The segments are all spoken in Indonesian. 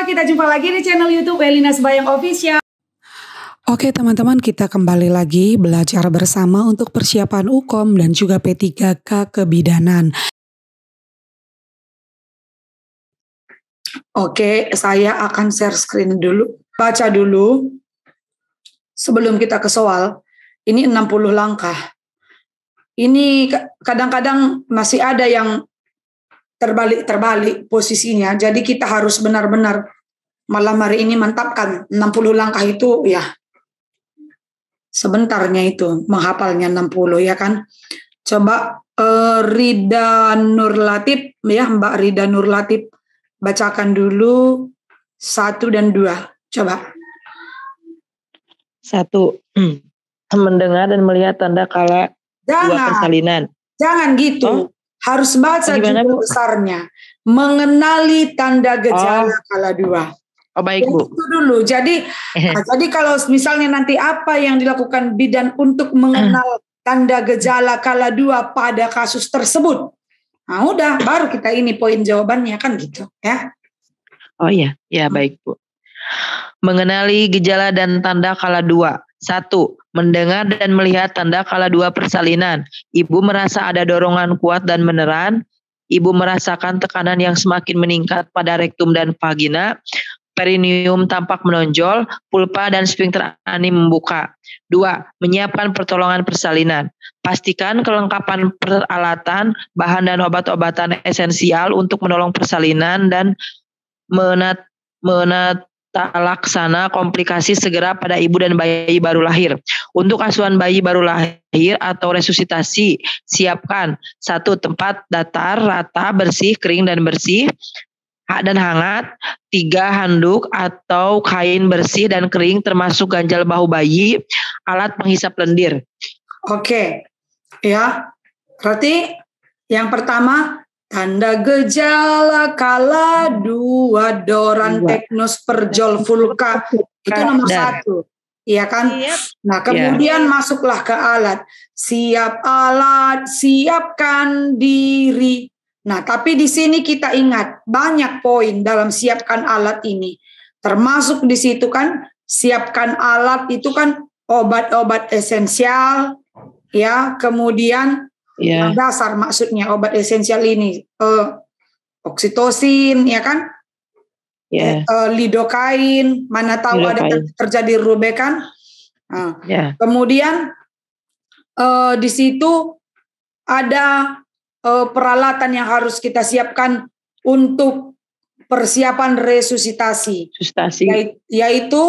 kita jumpa lagi di channel YouTube Elina Sembayang Official. Oke teman-teman, kita kembali lagi belajar bersama untuk persiapan UKOM dan juga P3K kebidanan. Oke, saya akan share screen dulu, baca dulu sebelum kita ke soal. Ini 60 langkah. Ini kadang-kadang masih ada yang terbalik posisinya. Jadi kita harus benar-benar malam hari ini mantapkan 60 langkah itu ya. Sebentarnya itu menghafalnya 60 ya kan. Coba Rida Nur Latif ya, Mbak Rida Nur Latif bacakan dulu 1 dan 2. Coba. 1. Mendengar dan melihat tanda kala dua persalinan. Jangan gitu. Oh? Harus baca judul besarnya. Mengenali tanda gejala kala 2. Oh baik Bu. Itu dulu. Jadi kalau misalnya nanti apa yang dilakukan bidan untuk mengenal tanda gejala kala 2 pada kasus tersebut. Nah udah, baru kita ini poin jawabannya kan gitu ya. Oh iya, ya baik Bu. Mengenali gejala dan tanda kala 2. 1. Mendengar dan melihat tanda kala 2 persalinan. Ibu merasa ada dorongan kuat dan meneran. Ibu merasakan tekanan yang semakin meningkat pada rektum dan vagina. Perineum tampak menonjol, pulpa dan sphincter ani membuka. 2. Menyiapkan pertolongan persalinan. Pastikan kelengkapan peralatan, bahan dan obat-obatan esensial untuk menolong persalinan dan menatalaksana komplikasi segera pada ibu dan bayi baru lahir. Untuk asuhan bayi baru lahir atau resusitasi, siapkan 1. Tempat datar, rata, bersih, kering dan bersih dan hangat. 3. Handuk atau kain bersih dan kering termasuk ganjal bahu bayi, alat penghisap lendir. Oke, ya. Berarti yang pertama tanda gejala kala 2 Doran Teknos Perjol Vulka itu nomor 1, iya kan? Nah kemudian masuklah ke alat. Siap alat, siapkan diri. Nah, tapi di sini kita ingat banyak poin dalam siapkan alat ini. Termasuk di situ kan siapkan alat itu kan obat-obat esensial ya, kemudian yang dasar maksudnya obat esensial ini oksitosin ya kan? Lidokain, mana tahu ada terjadi rubekan. Nah, kemudian di situ ada peralatan yang harus kita siapkan untuk persiapan resusitasi. Yaitu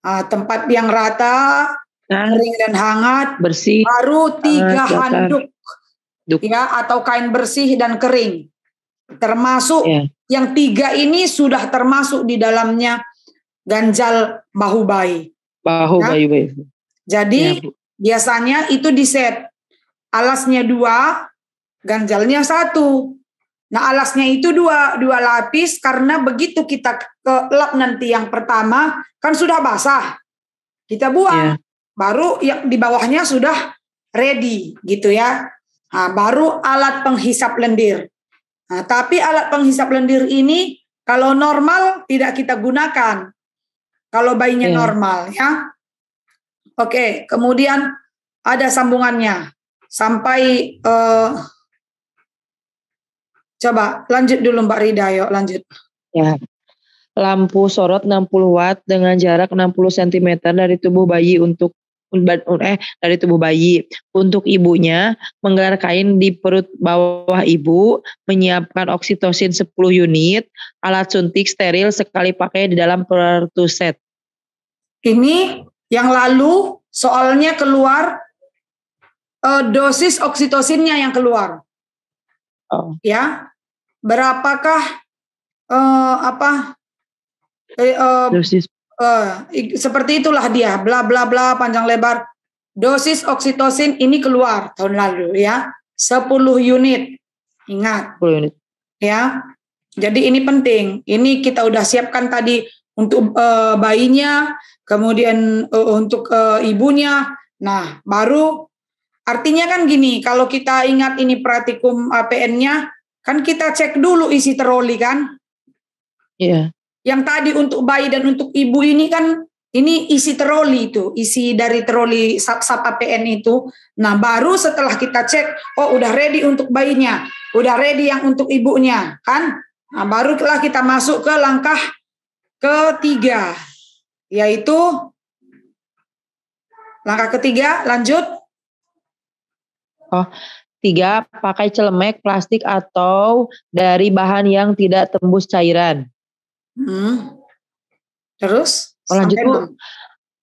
tempat yang rata, kering dan hangat, bersih, baru 3 handuk ya, atau kain bersih dan kering. Termasuk yang 3 ini sudah termasuk di dalamnya ganjal bahu bayi. Bayi. Jadi biasanya itu di set. Alasnya 2, ganjalnya 1. Nah alasnya itu 2 lapis karena begitu kita ke lap nanti yang pertama kan sudah basah, kita buang, baru yang di bawahnya sudah ready gitu ya. Nah, baru alat penghisap lendir. Nah, tapi alat penghisap lendir ini kalau normal tidak kita gunakan kalau bayinya normal ya. Oke, kemudian ada sambungannya sampai coba lanjut dulu Mbak Rida, yuk lanjut. Ya. Lampu sorot 60 watt dengan jarak 60 cm dari tubuh bayi dari tubuh bayi. Untuk ibunya, menggelar kain di perut bawah ibu, menyiapkan oksitosin 10 unit, alat suntik steril sekali pakai di dalam pertuset. Ini yang lalu soalnya keluar dosis oksitosinnya yang keluar. Ya. Berapakah dosis seperti itulah dia bla bla bla panjang lebar. Dosis oksitosin ini keluar tahun lalu ya 10 unit. Ingat 10 unit ya. Jadi ini penting. Ini kita udah siapkan tadi untuk bayinya, kemudian untuk ibunya. Nah baru artinya kan gini, kalau kita ingat ini praktikum APN-nya kan kita cek dulu isi troli kan. Iya. yang tadi untuk bayi dan untuk ibu ini kan, ini isi troli itu, isi dari troli SAP APN itu. Nah, baru setelah kita cek, oh udah ready untuk bayinya, udah ready yang untuk ibunya, kan? Nah, barulah kita masuk ke langkah ketiga, yaitu langkah ketiga, lanjut. Oh, 3, pakai celemek, plastik atau dari bahan yang tidak tembus cairan. Terus? Lanjut Bu.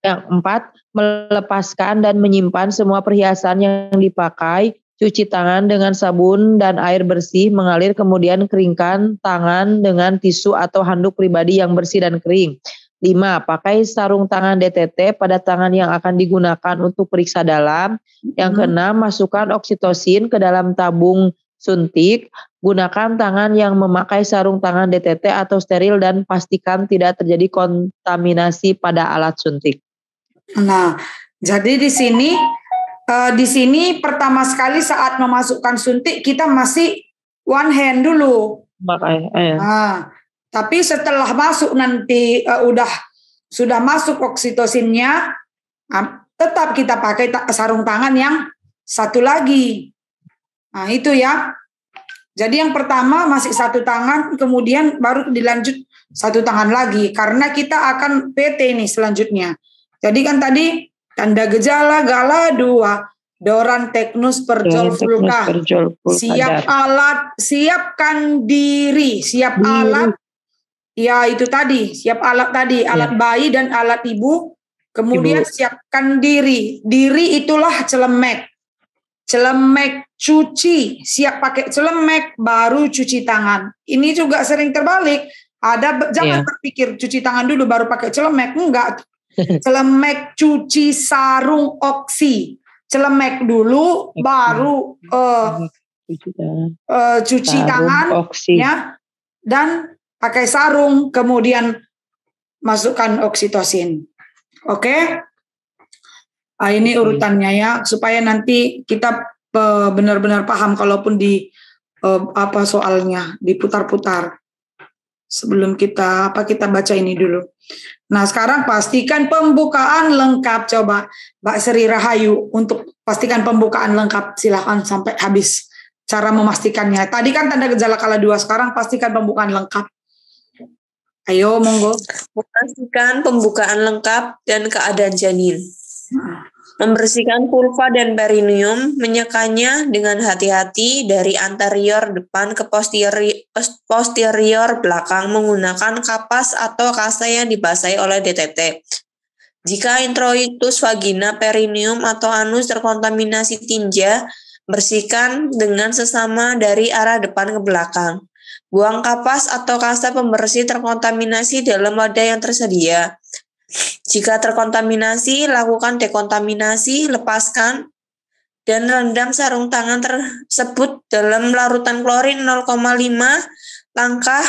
Yang 4, melepaskan dan menyimpan semua perhiasan yang dipakai, cuci tangan dengan sabun dan air bersih, mengalir, kemudian keringkan tangan dengan tisu atau handuk pribadi yang bersih dan kering. 5, pakai sarung tangan DTT pada tangan yang akan digunakan untuk periksa dalam. Yang ke-6, masukkan oksitosin ke dalam tabung suntik. Gunakan tangan yang memakai sarung tangan DTT atau steril dan pastikan tidak terjadi kontaminasi pada alat suntik. Nah, jadi di sini pertama sekali saat memasukkan suntik kita masih one hand dulu. Nah, tapi setelah masuk nanti sudah masuk oksitosinnya, tetap kita pakai sarung tangan yang satu lagi. Nah, itu ya. Jadi yang pertama masih satu tangan, kemudian baru dilanjut satu tangan lagi. Karena kita akan PT nih selanjutnya. Jadi kan tadi tanda gejala gala 2, Doran Teknus Perjol Vulka. Siap alat, siapkan diri, siap alat. Ya itu tadi, siap alat tadi, alat bayi dan alat ibu. Kemudian siapkan diri. Diri itulah celemek. Celemek cuci, siap pakai celemek, baru cuci tangan. Ini juga sering terbalik. Jangan berpikir cuci tangan dulu baru pakai celemek, enggak. Celemek cuci sarung oksi. Celemek dulu baru cuci tangan ya. Dan pakai sarung, kemudian masukkan oksitosin. Oke? Nah, ini urutannya ya, supaya nanti kita benar-benar paham kalaupun apa soalnya diputar-putar. Sebelum kita baca ini dulu. Nah, sekarang pastikan pembukaan lengkap. Coba Mbak Sri Rahayu untuk pastikan pembukaan lengkap. Silakan sampai habis cara memastikannya. Tadi kan tanda gejala kala 2, sekarang pastikan pembukaan lengkap. Ayo, monggo. Memastikan pembukaan lengkap dan keadaan janin. Membersihkan vulva dan perineum, menyekannya dengan hati-hati dari anterior depan ke posterior belakang menggunakan kapas atau kasa yang dibasahi oleh DTT. Jika introitus vagina, perineum, atau anus terkontaminasi tinja, bersihkan dengan sesama dari arah depan ke belakang. Buang kapas atau kasa pembersih terkontaminasi dalam wadah yang tersedia. Jika terkontaminasi, lakukan dekontaminasi, lepaskan, dan rendam sarung tangan tersebut dalam larutan klorin 0,5. Langkah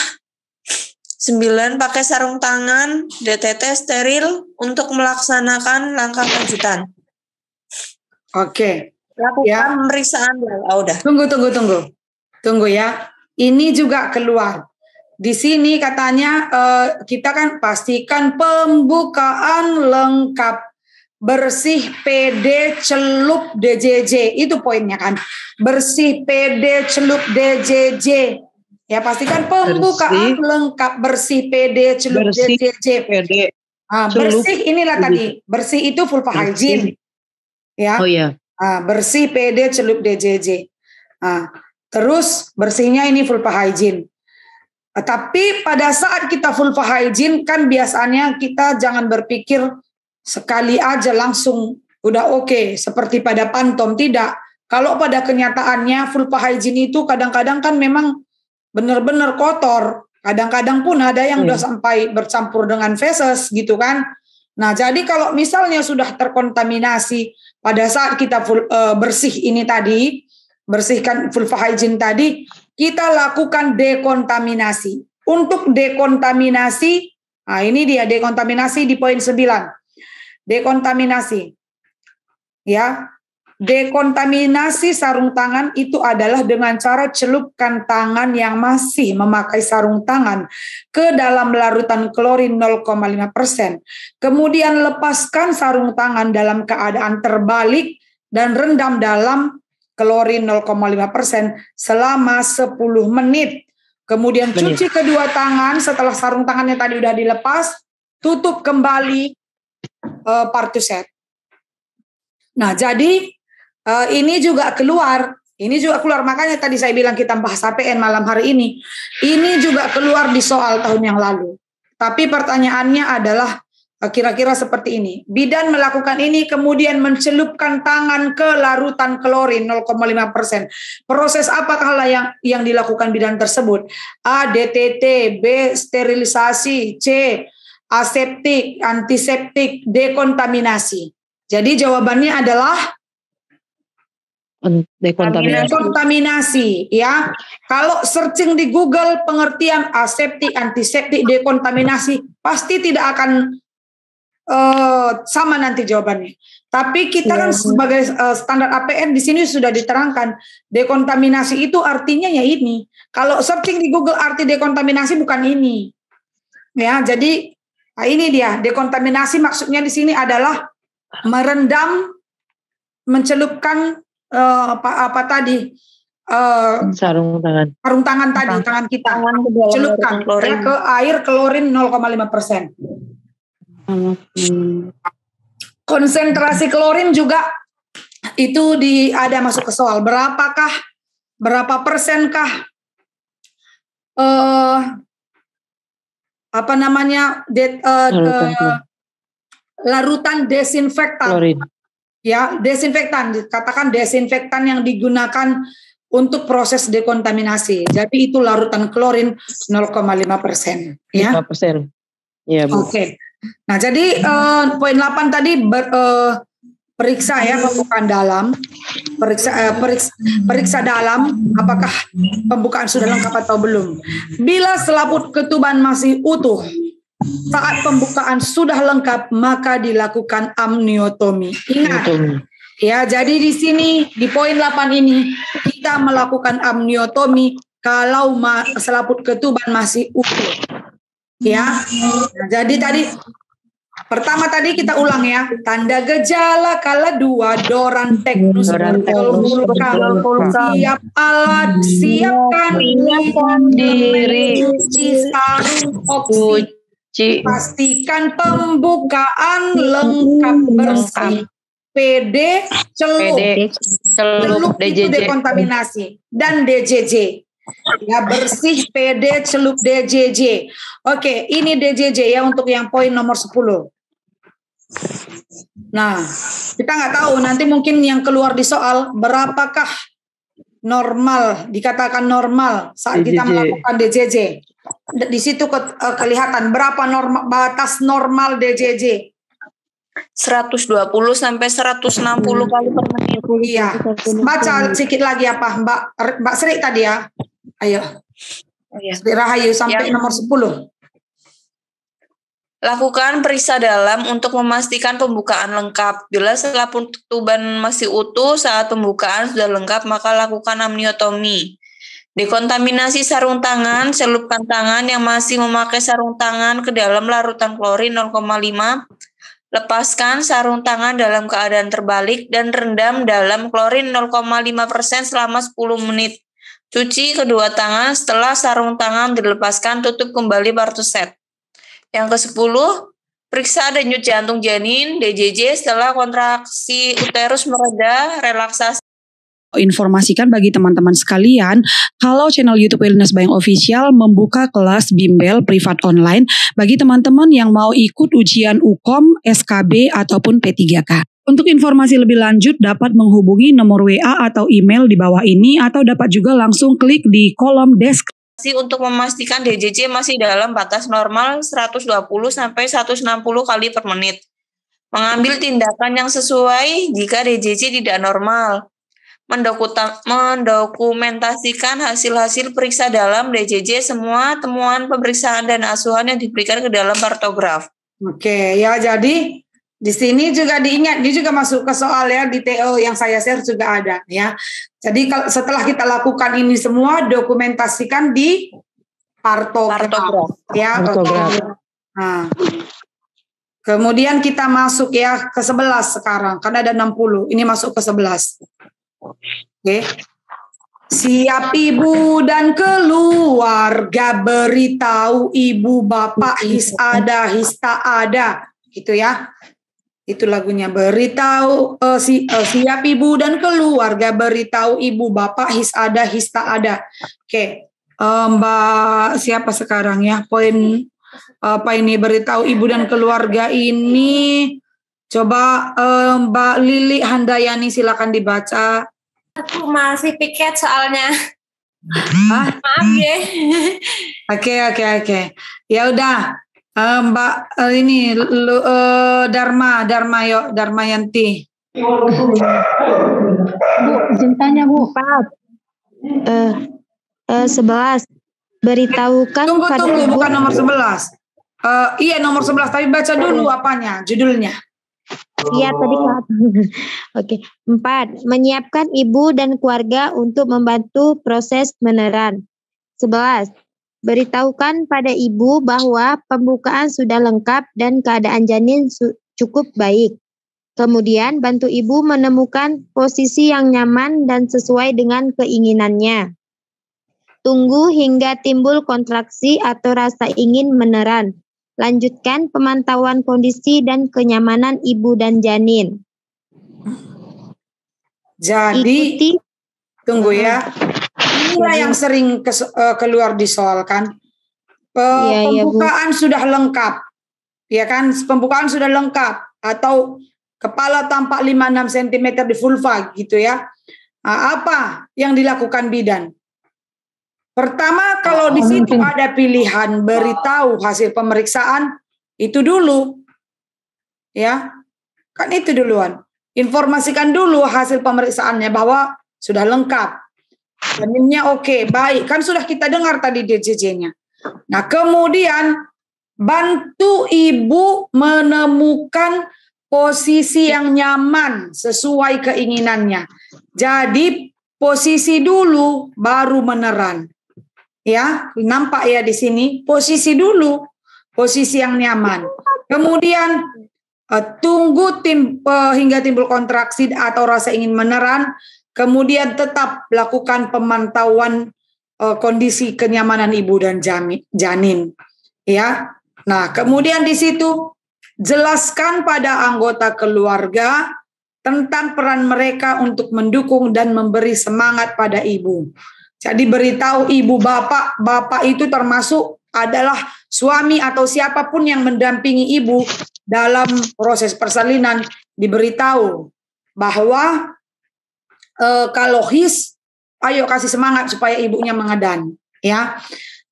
9, pakai sarung tangan DTT steril untuk melaksanakan langkah lanjutan. Oke. Lakukan pemeriksaan. Udah. Tunggu ya. Ini juga keluar. Di sini katanya kita kan pastikan pembukaan lengkap, bersih PD celup DJJ. Itu poinnya kan. Bersih PD celup DJJ. Ya, pastikan pembukaan lengkap, bersih PD celup DJJ. Bersih inilah tadi. Bersih itu vulva hygiene. Ya. Oh iya. Bersih PD celup DJJ. Terus bersihnya ini vulva hygiene. Tapi pada saat kita vulva hygiene kan biasanya kita jangan berpikir sekali aja langsung udah oke, seperti pada pantom. Tidak. Kalau pada kenyataannya vulva hygiene itu kadang-kadang kan memang benar-benar kotor. Kadang-kadang pun ada yang udah sampai bercampur dengan feses gitu kan. Nah, jadi kalau misalnya sudah terkontaminasi pada saat kita bersih ini tadi, bersihkan vulva hygiene tadi, kita lakukan dekontaminasi. Untuk dekontaminasi, nah ini dia dekontaminasi di poin 9. Dekontaminasi. Ya. Dekontaminasi sarung tangan itu adalah dengan cara celupkan tangan yang masih memakai sarung tangan ke dalam larutan klorin 0,5%. Kemudian lepaskan sarung tangan dalam keadaan terbalik dan rendam dalam klorin 0,5% selama 10 menit. Kemudian cuci kedua tangan setelah sarung tangannya tadi udah dilepas, tutup kembali partuset. Nah, jadi ini juga keluar, makanya tadi saya bilang kita bahas APN malam hari ini. Ini juga keluar di soal tahun yang lalu. Tapi pertanyaannya adalah kira-kira seperti ini. Bidan melakukan ini kemudian mencelupkan tangan ke larutan klorin 0,5%. Proses apakah yang dilakukan bidan tersebut? A. DTT, B. Sterilisasi, C. Aseptik, antiseptik, dekontaminasi. Jadi jawabannya adalah dekontaminasi, ya. Kalau searching di Google pengertian aseptik, antiseptik, dekontaminasi pasti tidak akan sama nanti jawabannya. Tapi kita kan sebagai standar APN di sini sudah diterangkan dekontaminasi itu artinya ya ini. Kalau searching di Google arti dekontaminasi bukan ini, ya. Jadi ini dia dekontaminasi maksudnya di sini adalah merendam, mencelupkan apa tadi sarung tangan tadi, tangan kita celupkan ke air klorin 0,5%. Konsentrasi klorin juga itu ada masuk ke soal. Berapa persenkah larutan desinfektan klorin. Ya, desinfektan, katakan desinfektan yang digunakan untuk proses dekontaminasi. Jadi itu larutan klorin 0,5%. Ya. 5%. Ya, Bu. Oke. Nah, jadi poin 8 tadi periksa ya pembukaan dalam. Periksa dalam apakah pembukaan sudah lengkap atau belum. Bila selaput ketuban masih utuh, saat pembukaan sudah lengkap, maka dilakukan amniotomi. Ingat, ya. Jadi di sini di poin 8 ini kita melakukan amniotomi kalau selaput ketuban masih utuh, ya. Nah, jadi tadi pertama tadi kita ulang ya. Tanda gejala kala 2 Doran teknus siap alat, siapkan diri, sarung oksigen. Pastikan pembukaan lengkap bersih. PD, celup itu dekontaminasi, dan DJJ. Ya, bersih, PD, celup, DJJ. Oke, ini DJJ ya untuk yang poin nomor 10. Nah, kita nggak tahu nanti mungkin yang keluar di soal berapakah normal, dikatakan normal saat kita melakukan DJJ. Di situ kelihatan berapa batas normal DJJ. 120 sampai 160 kali per menit. Iya. Baca sedikit lagi apa Mbak Sri tadi ya. Ayo. Sri Rahayu sampai nomor 10. Lakukan periksa dalam untuk memastikan pembukaan lengkap. Bila selaput ketuban masih utuh saat pembukaan sudah lengkap, maka lakukan amniotomi. Dekontaminasi sarung tangan, celupkan tangan yang masih memakai sarung tangan ke dalam larutan klorin 0,5. Lepaskan sarung tangan dalam keadaan terbalik dan rendam dalam klorin 0,5% selama 10 menit. Cuci kedua tangan setelah sarung tangan dilepaskan, tutup kembali partuset. Yang ke-10, periksa denyut jantung janin, DJJ setelah kontraksi uterus mereda, relaksasi. Informasikan bagi teman-teman sekalian kalau channel YouTube Wellness Bayang Official membuka kelas bimbel privat online bagi teman-teman yang mau ikut ujian UKOM, SKB ataupun P3K. Untuk informasi lebih lanjut dapat menghubungi nomor WA atau email di bawah ini atau dapat juga langsung klik di kolom deskripsi. Untuk memastikan DJJ masih dalam batas normal 120 sampai 160 kali per menit. Mengambil tindakan yang sesuai jika DJJ tidak normal. Mendokumentasikan hasil-hasil periksa dalam DJJ, semua temuan pemeriksaan dan asuhan yang diberikan ke dalam kartograf. Oke, ya jadi Di sini juga diingat, dia juga masuk ke soal ya di TO yang saya share juga ada ya. Jadi setelah kita lakukan ini semua, dokumentasikan di partograf ya. Nah, kemudian kita masuk ya ke 11 sekarang, karena ada 60. Ini masuk ke 11. Oke. Siap ibu dan keluarga, beritahu ibu bapak his ada his tak ada, gitu ya. Itu lagunya, beritahu siap ibu dan keluarga, beritahu ibu bapak his ada his tak ada. Oke, Mbak siapa sekarang ya? Poin apa ini, beritahu ibu dan keluarga ini? Coba Mbak Lili Handayani silakan dibaca. Aku masih piket soalnya. Hah? Maaf ya. Oke. Ya udah. Mbak ini Darmayanti. Bu, izin tanya Bu. 11. Beritahukan Tunggu, ibu. bukan nomor 11. Iya nomor 11, tapi baca dulu apanya, judulnya. Iya tadi Kak. Oke. 4. Menyiapkan ibu dan keluarga untuk membantu proses meneran. 11. Beritahukan pada ibu bahwa pembukaan sudah lengkap dan keadaan janin cukup baik. Kemudian bantu ibu menemukan posisi yang nyaman dan sesuai dengan keinginannya. Tunggu hingga timbul kontraksi atau rasa ingin meneran. Lanjutkan pemantauan kondisi dan kenyamanan ibu dan janin. Jadi, tunggu ya. Inilah yang sering keluar di soal kan. Pembukaan sudah lengkap. Ya kan, pembukaan sudah lengkap. Atau kepala tampak 5-6 cm di vulva gitu ya. Nah, apa yang dilakukan bidan? Pertama, kalau di situ ada pilihan beritahu hasil pemeriksaan, itu dulu. Ya. Kan itu duluan. Informasikan dulu hasil pemeriksaannya bahwa sudah lengkap. Janinnya oke, baik. Kan sudah kita dengar tadi DJJ-nya. Nah, kemudian bantu ibu menemukan posisi yang nyaman sesuai keinginannya. Jadi posisi dulu baru meneran. Ya, nampak ya di sini, posisi dulu, posisi yang nyaman. Kemudian tunggu hingga timbul kontraksi atau rasa ingin meneran. Kemudian tetap lakukan pemantauan kondisi kenyamanan ibu dan janin. Ya. Nah, kemudian di situ jelaskan pada anggota keluarga tentang peran mereka untuk mendukung dan memberi semangat pada ibu. Jadi beritahu ibu bapak itu termasuk adalah suami atau siapapun yang mendampingi ibu dalam proses persalinan, diberitahu bahwa kalau ayo kasih semangat supaya ibunya mengedan, ya.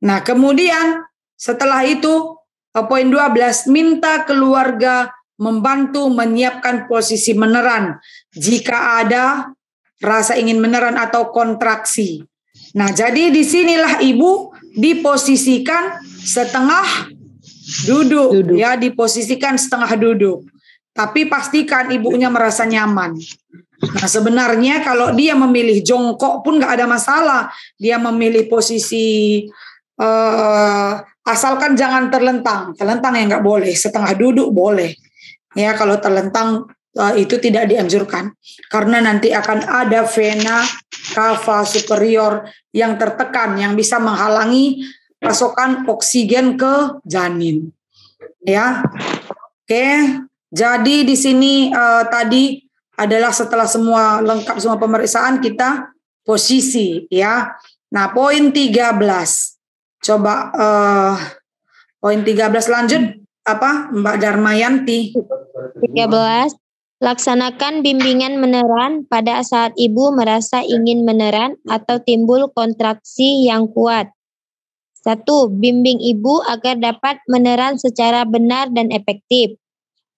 Nah, kemudian setelah itu poin 12, minta keluarga membantu menyiapkan posisi meneran jika ada rasa ingin meneran atau kontraksi. Nah, jadi disinilah ibu diposisikan setengah duduk. Ya, diposisikan setengah duduk. Tapi pastikan ibunya merasa nyaman. Nah, sebenarnya kalau dia memilih jongkok pun nggak ada masalah. Dia memilih posisi asalkan jangan terlentang. Terlentang ya nggak boleh. Setengah duduk boleh. Ya, kalau terlentang itu tidak dianjurkan. Karena nanti akan ada vena cava superior yang tertekan yang bisa menghalangi pasokan oksigen ke janin. Ya. Oke. Jadi di sini tadi adalah setelah semua lengkap semua pemeriksaan kita posisi ya. Nah, poin 13. Coba poin 13 lanjut apa Mbak Darmayanti? 13. Laksanakan bimbingan meneran pada saat ibu merasa ingin meneran atau timbul kontraksi yang kuat. 1. Bimbing ibu agar dapat meneran secara benar dan efektif.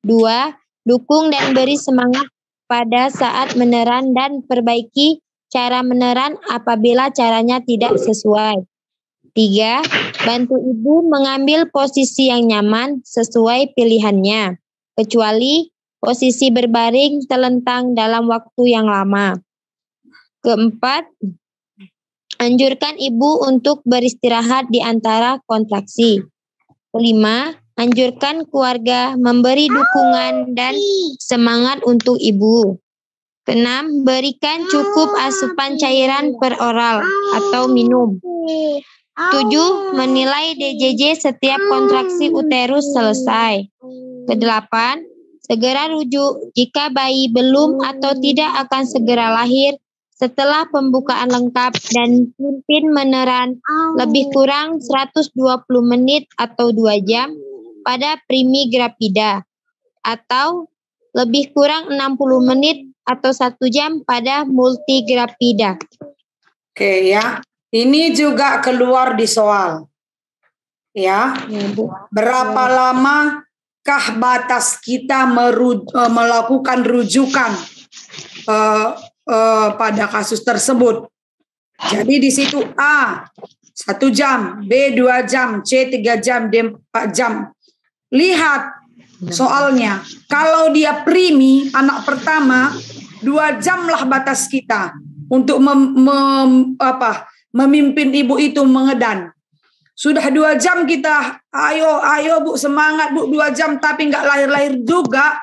2. Dukung dan beri semangat pada saat meneran dan perbaiki cara meneran apabila caranya tidak sesuai. 3. Bantu ibu mengambil posisi yang nyaman sesuai pilihannya, kecuali posisi berbaring telentang dalam waktu yang lama. Keempat, anjurkan ibu untuk beristirahat di antara kontraksi. Kelima, anjurkan keluarga memberi dukungan dan semangat untuk ibu. Keenam, berikan cukup asupan cairan peroral atau minum. 7, menilai DJJ setiap kontraksi uterus selesai. Kedelapan, segera rujuk jika bayi belum atau tidak akan segera lahir setelah pembukaan lengkap dan pimpin meneran lebih kurang 120 menit atau 2 jam pada primi grapida atau lebih kurang 60 menit atau 1 jam pada multigrapida. Oke ya, ini juga keluar di soal. Ya, berapa lamakah batas kita melakukan rujukan pada kasus tersebut? Jadi di situ A 1 jam, B 2 jam, C 3 jam, D 4 jam. Lihat soalnya, kalau dia primi anak pertama 2 jam lah batas kita untuk memimpin ibu itu mengedan. Sudah 2 jam kita, ayo Bu, semangat Bu, 2 jam tapi nggak lahir-lahir juga.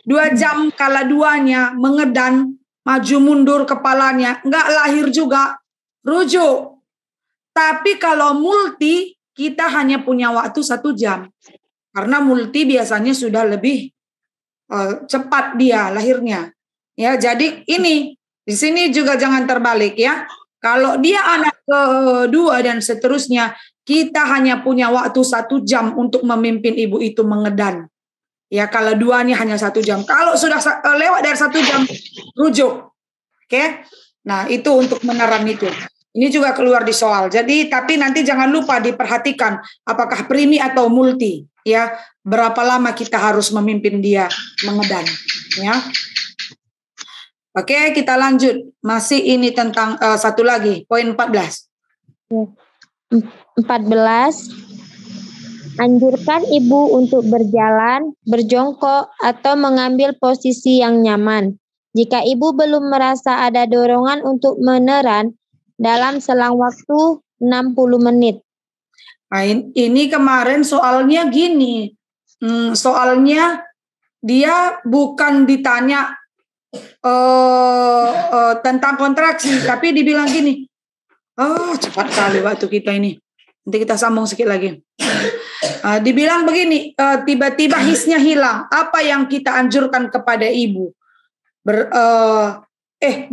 2 jam kala duanya mengedan, maju mundur kepalanya, nggak lahir juga, rujuk. Tapi kalau multi, kita hanya punya waktu 1 jam. Karena multi biasanya sudah lebih cepat dia lahirnya. Ya, jadi ini di sini juga jangan terbalik ya. Kalau dia anak kedua dan seterusnya, kita hanya punya waktu 1 jam untuk memimpin ibu itu mengedan. Ya, kalau duanya hanya 1 jam. Kalau sudah lewat dari 1 jam, rujuk. Oke? Nah, itu untuk meneran itu. Ini juga keluar di soal. Jadi, tapi nanti jangan lupa diperhatikan apakah primi atau multi. Ya, berapa lama kita harus memimpin dia mengedan. Ya. Oke, kita lanjut. Masih ini tentang satu lagi, poin 14. 14. Anjurkan ibu untuk berjalan, berjongkok, atau mengambil posisi yang nyaman. Jika ibu belum merasa ada dorongan untuk meneran dalam selang waktu 60 menit. Nah, ini kemarin soalnya gini. Soalnya dia bukan ditanya tentang kontraksi, tapi dibilang gini. Oh, cepat kali waktu kita ini. Nanti kita sambung sedikit lagi. Dibilang begini, tiba-tiba hisnya hilang. Apa yang kita anjurkan kepada ibu?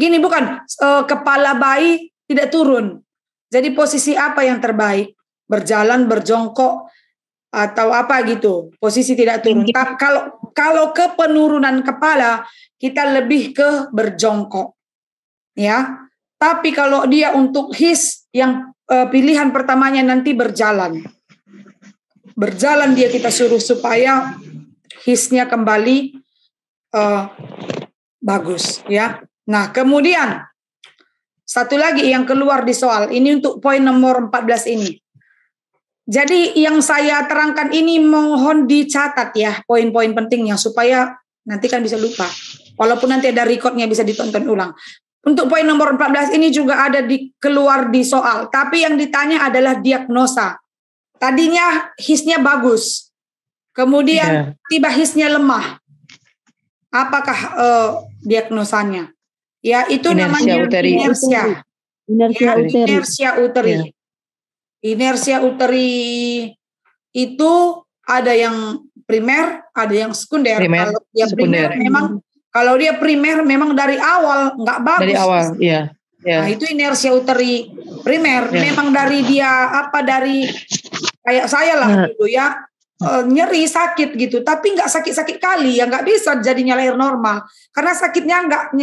Gini bukan, kepala bayi tidak turun. Jadi posisi apa yang terbaik? Berjalan, berjongkok, atau apa gitu. Posisi tidak turun. Kalau ke penurunan kepala, kita lebih ke berjongkok. Ya. Tapi kalau dia untuk his yang pilihan pertamanya nanti berjalan. Berjalan dia kita suruh supaya hisnya kembali bagus ya. Nah, kemudian satu lagi yang keluar di soal ini untuk poin nomor 14 ini. Jadi yang saya terangkan ini mohon dicatat ya poin-poin pentingnya supaya nanti kan bisa lupa. Walaupun nanti ada recordnya bisa ditonton ulang. Untuk poin nomor 14 ini juga ada keluar di soal. Tapi yang ditanya adalah diagnosa. Tadinya hisnya bagus. Kemudian tiba hisnya lemah. Apakah diagnosanya? Ya, itu namanya inersia. Inersia uteri. Inersia uteri itu ada yang primer, ada yang sekunder. Kalau dia primer memang dari awal nggak bagus. Dari awal, iya. Nah, itu inersia uteri primer. Memang dari dia dari kayak saya lah gitu ya. Nyeri sakit gitu, tapi nggak sakit-sakit kali ya, nggak bisa jadinya lahir normal karena sakitnya nggak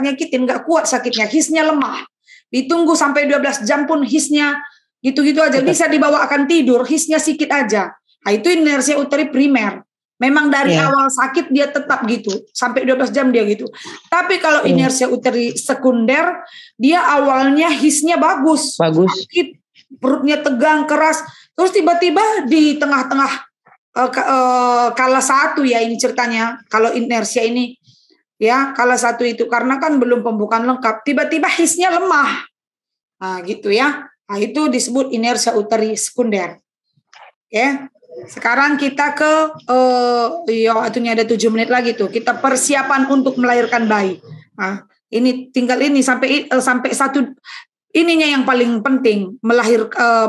nyakitin, nggak kuat sakitnya, hisnya lemah, ditunggu sampai 12 jam pun hisnya gitu-gitu aja, bisa dibawa akan tidur, hisnya sedikit aja. Nah, itu inersia uteri primer, memang dari awal sakit dia tetap gitu sampai 12 jam dia gitu. Tapi kalau inersia uteri sekunder, dia awalnya hisnya bagus, sakit, perutnya tegang keras. Terus tiba-tiba di tengah-tengah kala 1 ya ini ceritanya. Kalau inersia ini ya kala 1 itu karena kan belum pembukaan lengkap, tiba-tiba hisnya lemah. Nah, gitu ya. Nah, itu disebut inersia uteri sekunder. Oke. Sekarang kita ke itunya ada 7 menit lagi tuh. Kita persiapan untuk melahirkan bayi. Nah, ini tinggal ini sampai satu ininya yang paling penting,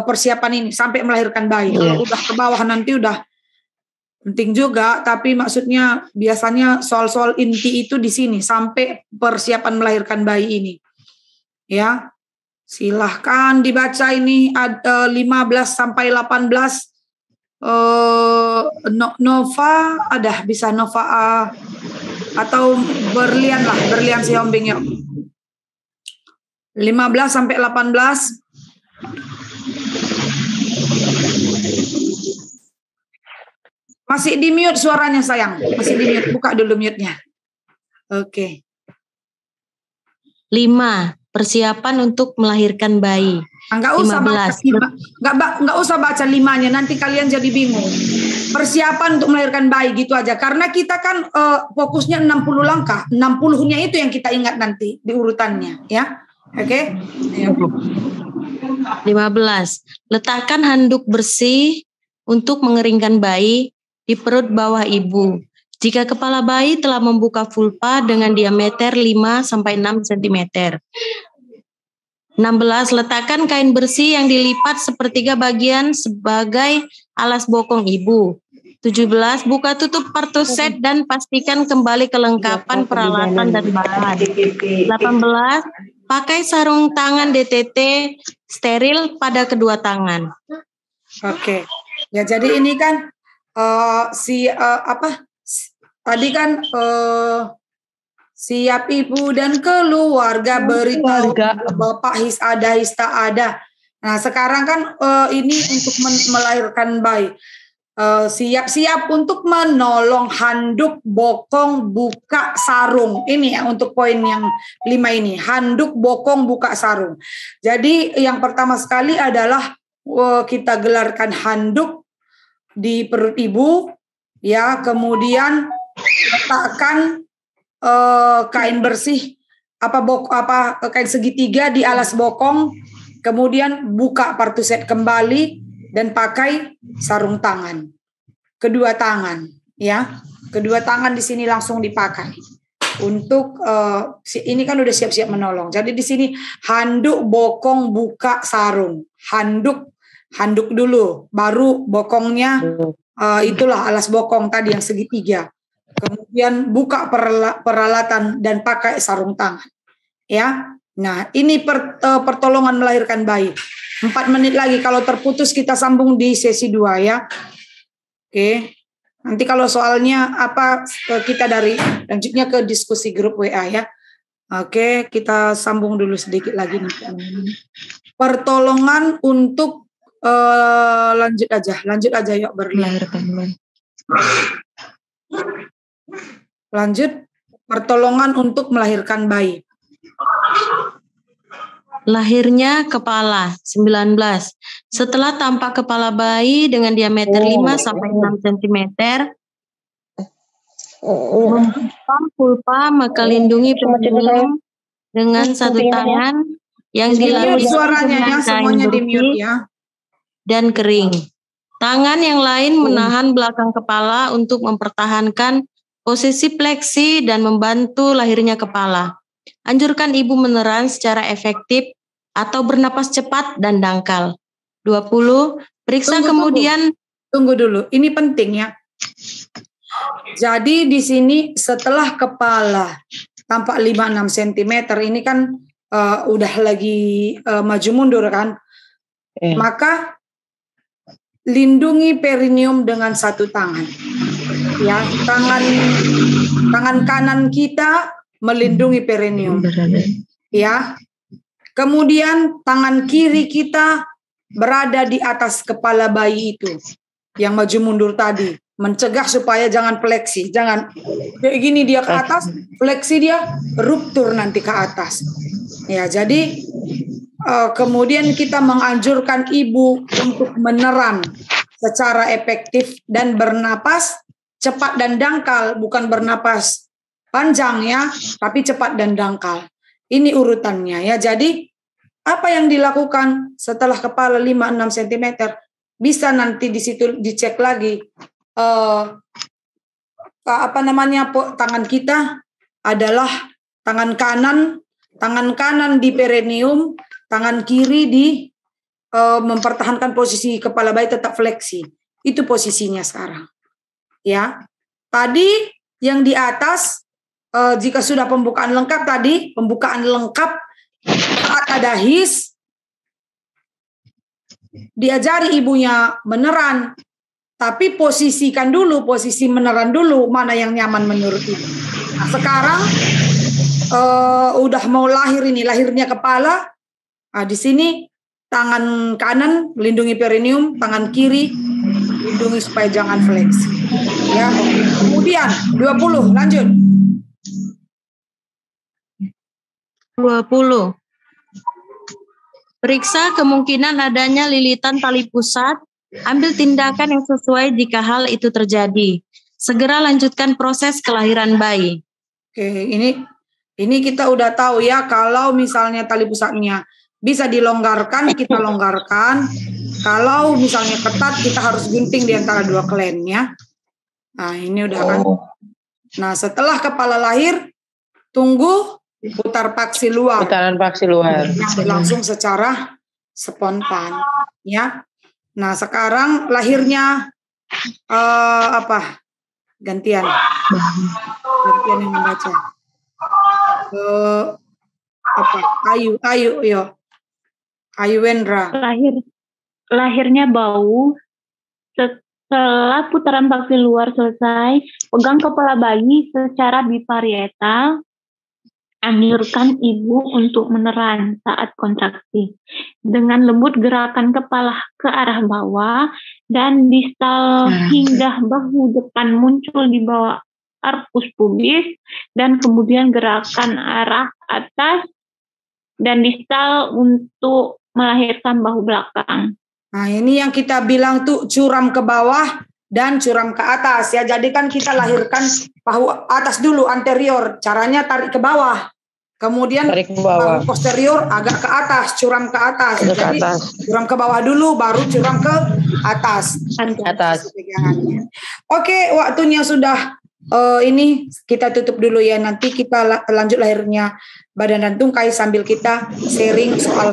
persiapan ini sampai melahirkan bayi. Kalau udah ke bawah nanti udah penting juga, tapi maksudnya biasanya soal-soal inti itu di sini sampai persiapan melahirkan bayi ini. Ya. Silahkan dibaca ini ada 15 sampai 18. Nova ada bisa Nova atau Berlian lah, Berlian si Hombing yuk. 15 sampai 18. Masih di mute suaranya sayang, masih di mute, buka dulu mute-nya. Oke. 5. Persiapan untuk melahirkan bayi. Enggak usah baca 5. Enggak usah baca 5-nya, nanti kalian jadi bingung. Persiapan untuk melahirkan bayi gitu aja. Karena kita kan fokusnya 60 langkah. 60-nya itu yang kita ingat nanti di urutannya, ya. Oke? Ya. 15. Letakkan handuk bersih untuk mengeringkan bayi di perut bawah ibu. Jika kepala bayi telah membuka vulva dengan diameter 5 sampai 6 cm. 16. Letakkan kain bersih yang dilipat sepertiga bagian sebagai alas bokong ibu. 17. Buka tutup partuset dan pastikan kembali kelengkapan peralatan dan bahan. 18. Pakai sarung tangan DTT steril pada kedua tangan. Oke. Ya jadi ini kan tadi kan siap ibu dan keluarga beritahu bapak his tak ada. Nah sekarang kan ini untuk melahirkan bayi. Siap-siap untuk menolong, handuk, bokong, buka, sarung. Ini ya untuk poin yang 5 ini. Handuk, bokong, buka, sarung. Jadi yang pertama sekali adalah kita gelarkan handuk di perut ibu, ya. Kemudian letakkan kain bersih, kain segitiga di alas bokong. Kemudian buka partuset kembali. Dan pakai sarung tangan, kedua tangan, ya, kedua tangan di sini langsung dipakai untuk ini kan udah siap-siap menolong. Jadi di sini handuk, bokong, buka, sarung, handuk dulu, baru bokongnya itulah alas bokong tadi yang segitiga. Kemudian buka peralatan dan pakai sarung tangan, ya. Nah ini pertolongan melahirkan bayi. 4 menit lagi, kalau terputus kita sambung di sesi 2 ya. Oke. Nanti kalau soalnya apa kita lanjutnya ke diskusi grup WA ya. Oke, kita sambung dulu sedikit lagi nih. Pertolongan untuk lanjut aja yuk melahirkan bayi. Lanjut pertolongan untuk melahirkan bayi. Lahirnya kepala 19. Setelah tampak kepala bayi dengan diameter 5 sampai 6 cm, membuka vulva, maka lindungi perineum dengan satu tangan yang dilapisi dengan kain bersih dan kering. Tangan yang lain menahan belakang kepala untuk mempertahankan posisi fleksi dan membantu lahirnya kepala. Anjurkan ibu meneran secara efektif atau bernapas cepat dan dangkal. 20. Periksa kemudian. Tunggu dulu, ini penting ya. Jadi di sini setelah kepala tampak 5-6 cm, ini kan udah lagi maju mundur kan. Maka lindungi perineum dengan satu tangan. Ya, tangan kanan kita melindungi perineum. Ya. Kemudian tangan kiri kita berada di atas kepala bayi itu yang maju mundur tadi, mencegah supaya jangan fleksi, jangan kayak gini dia ke atas, fleksi dia ruptur nanti ke atas. Ya, jadi kemudian kita menganjurkan ibu untuk meneran secara efektif dan bernapas cepat dan dangkal, bukan bernapas panjang ya, tapi cepat dan dangkal. Ini urutannya ya. Jadi apa yang dilakukan setelah kepala 5-6 cm bisa nanti di situ dicek lagi tangan kita adalah tangan kanan di perineum, tangan kiri di mempertahankan posisi kepala bayi tetap fleksi. Itu posisinya sekarang. Ya. Tadi yang di atas jika sudah pembukaan lengkap tadi, pembukaan lengkap saat ada his, diajari ibunya meneran, tapi posisikan dulu, posisi meneran dulu, mana yang nyaman menurut ibu. Nah, sekarang udah mau lahir ini, lahirnya kepala. Nah, di sini tangan kanan melindungi perineum, tangan kiri lindungi supaya jangan fleksi. Ya, kemudian 20, lanjut. 20. Periksa kemungkinan adanya lilitan tali pusat. Ambil tindakan yang sesuai jika hal itu terjadi. Segera lanjutkan proses kelahiran bayi. Oke, ini kita udah tahu ya, kalau misalnya tali pusatnya bisa dilonggarkan, kita longgarkan. Kalau misalnya ketat, kita harus gunting di antara dua kelennya. Nah, ini udah kan. Nah, setelah kepala lahir, tunggu putar paksi luar. Putaran paksi luar. Langsung secara spontan, ya. Nah, sekarang lahirnya gantian yang membaca. Ayu Wendra. Lahirnya bau. Setelah putaran paksi luar selesai, pegang kepala bayi secara biparietal. Anjurkan ibu untuk meneran saat kontraksi. Dengan lembut gerakan kepala ke arah bawah dan distal hingga bahu depan muncul di bawah arkus pubis, dan kemudian gerakan arah atas dan distal untuk melahirkan bahu belakang. Nah, ini yang kita bilang tuh curam ke bawah dan curam ke atas ya. Jadi kan kita lahirkan bahu atas dulu, anterior. Caranya tarik ke bawah. Kemudian bahu posterior agak ke atas, curam ke atas. Jadi curam ke bawah dulu, baru curam ke atas. Oke, waktunya sudah. Ini kita tutup dulu ya. Nanti kita lanjut lahirnya badan dan tungkai sambil kita sharing soal